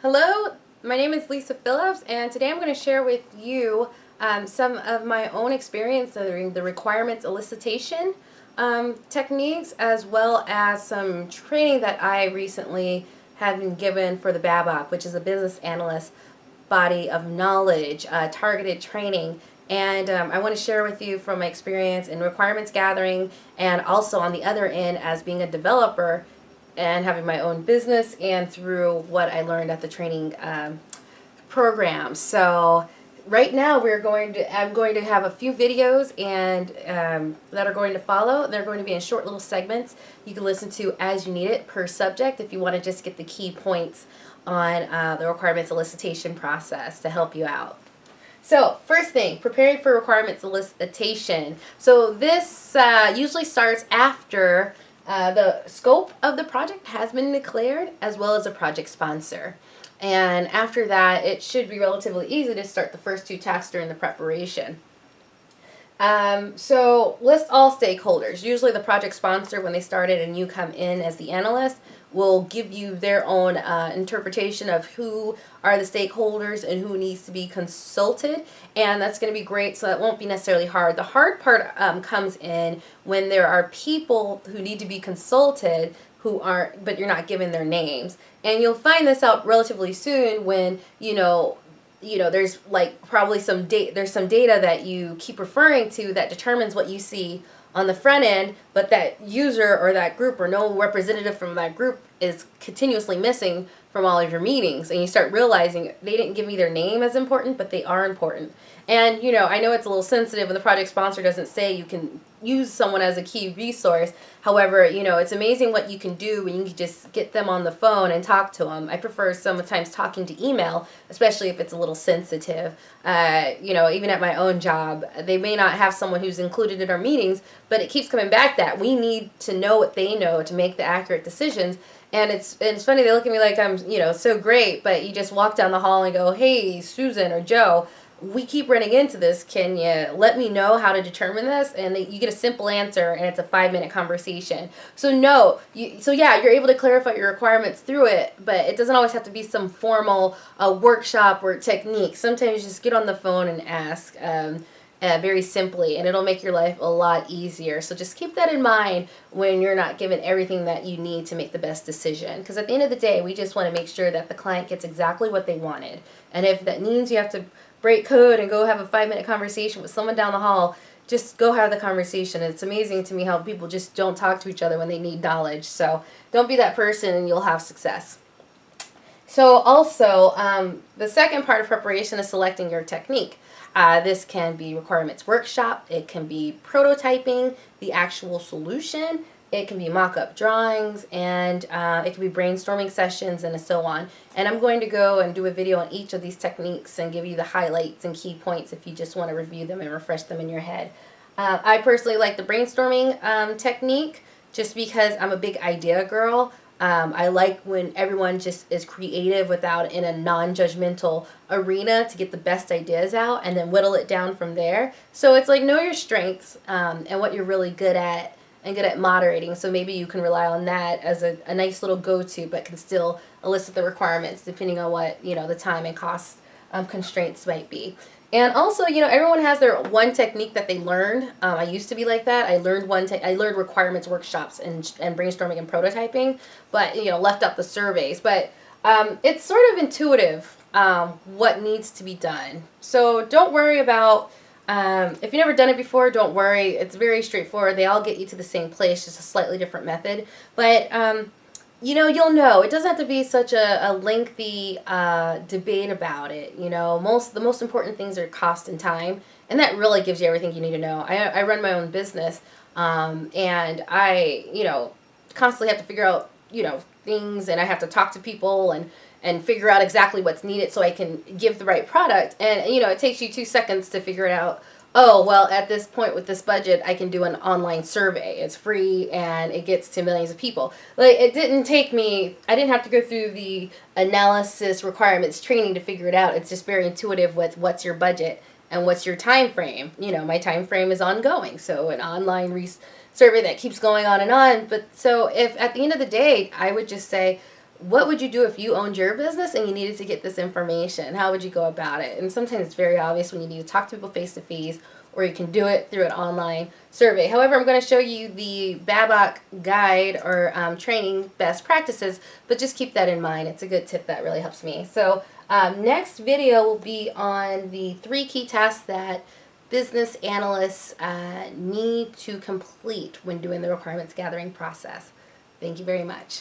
Hello, my name is Lisa Phillips, and today I'm going to share with you some of my own experience during the requirements elicitation techniques, as well as some training that I recently have been given for the BABOK, which is a business analyst body of knowledge, targeted training. And I want to share with you from my experience in requirements gathering, and also on the other end as being a developer and having my own business, and through what I learned at the training program. So right now I'm going to have a few videos and that are going to follow. They're going to be in short little segments you can listen to as you need it per subject if you want to just get the key points on the requirements elicitation process to help you out. So first thing, preparing for requirements elicitation. So this usually starts after the scope of the project has been declared, as well as a project sponsor. And after that, it should be relatively easy to start the first two tasks during the preparation. So list all stakeholders. Usually the project sponsor, when they started and you come in as the analyst, will give you their own interpretation of who are the stakeholders and who needs to be consulted, and that's going to be great, so that won't be necessarily hard. The hard part comes in when there are people who need to be consulted who aren't, but you're not given their names, and you'll find this out relatively soon when there's like probably there's some data that you keep referring to that determines what you see on the front end, but that user or that group or no representative from that group is continuously missing from all of your meetings, and you start realizing they didn't give me their name as important, but they are important. And I know it's a little sensitive when the project sponsor doesn't say you can use someone as a key resource. However, it's amazing what you can do when you can just get them on the phone and talk to them. I prefer sometimes talking to email, especially if it's a little sensitive. Even at my own job, they may not have someone who's included in our meetings, but it keeps coming back that we need to know what they know to make the accurate decisions. And it's funny, they look at me like I'm, so great, but you just walk down the hall and go, "Hey, Susan or Joe, we keep running into this. Can you let me know how to determine this?" And you get a simple answer, and it's a 5-minute conversation. So you're able to clarify your requirements through it, but it doesn't always have to be some formal workshop or technique. Sometimes you just get on the phone and ask very simply, and it'll make your life a lot easier. So just keep that in mind when you're not given everything that you need to make the best decision, because at the end of the day, we just want to make sure that the client gets exactly what they wanted. And if that means you have to break code and go have a 5-minute conversation with someone down the hall, just go have the conversation. It's amazing to me how people just don't talk to each other when they need knowledge. So don't be that person and you'll have success. So also, the second part of preparation is selecting your technique. This can be requirements workshop, it can be prototyping the actual solution, it can be mock-up drawings, and it can be brainstorming sessions, and so on. And I'm going to go and do a video on each of these techniques and give you the highlights and key points if you just want to review them and refresh them in your head. I personally like the brainstorming technique just because I'm a big idea girl. I like when everyone just is creative in a non-judgmental arena to get the best ideas out and then whittle it down from there. So it's like, know your strengths and what you're really good at, and good at moderating. So maybe you can rely on that as a nice little go-to, but can still elicit the requirements depending on what the time and cost constraints might be. And also, everyone has their one technique that they learned. I used to be like that. I learned I learned requirements workshops and brainstorming and prototyping, but left out the surveys. But it's sort of intuitive what needs to be done. So don't worry about if you've never done it before. Don't worry. It's very straightforward. They all get you to the same place, just a slightly different method. But you'll know. It doesn't have to be such a lengthy debate about it. The most important things are cost and time, and that really gives you everything you need to know. I run my own business, and I, constantly have to figure out, things, and I have to talk to people and figure out exactly what's needed so I can give the right product. And, it takes you 2 seconds to figure it out. Oh, well, at this point with this budget, I can do an online survey. It's free and it gets to millions of people. Like, it didn't take me, I didn't have to go through the analysis requirements training to figure it out. It's just very intuitive with what's your budget and what's your time frame. My time frame is ongoing. So an online survey that keeps going on and on. But so if at the end of the day, I would just say, what would you do if you owned your business and you needed to get this information? How would you go about it? And sometimes it's very obvious when you need to talk to people face to face, or you can do it through an online survey. However, I'm going to show you the BABOK guide or training best practices, but just keep that in mind. It's a good tip that really helps me. So next video will be on the 3 key tasks that business analysts need to complete when doing the requirements gathering process. Thank you very much.